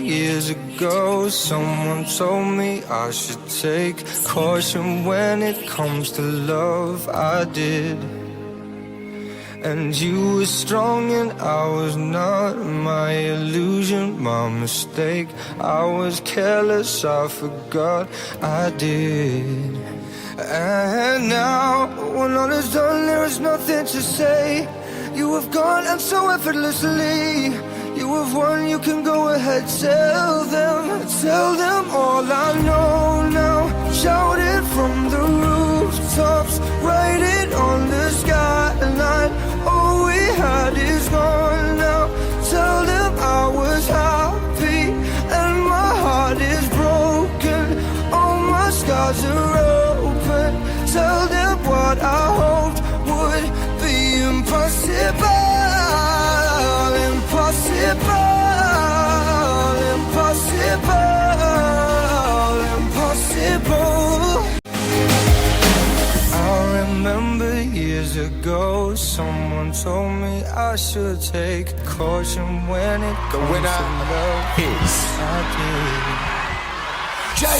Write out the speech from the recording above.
years ago, someone told me I should take caution when it comes to love. I did. And you were strong and I was not. My illusion, my mistake. I was careless, I forgot I did. And now, when all is done, there is nothing to say. You have gone and so effortlessly. You have won, you can go ahead, tell them all I know now. Shout it from the rooftops, write it on the skyline. All we had is gone now. Tell them I was happy and my heart is broken. All my scars are open. Tell them what I hoped would be impossible. Impossible. I remember years ago, someone told me I should take caution when it comes to love. Is I did. Jay.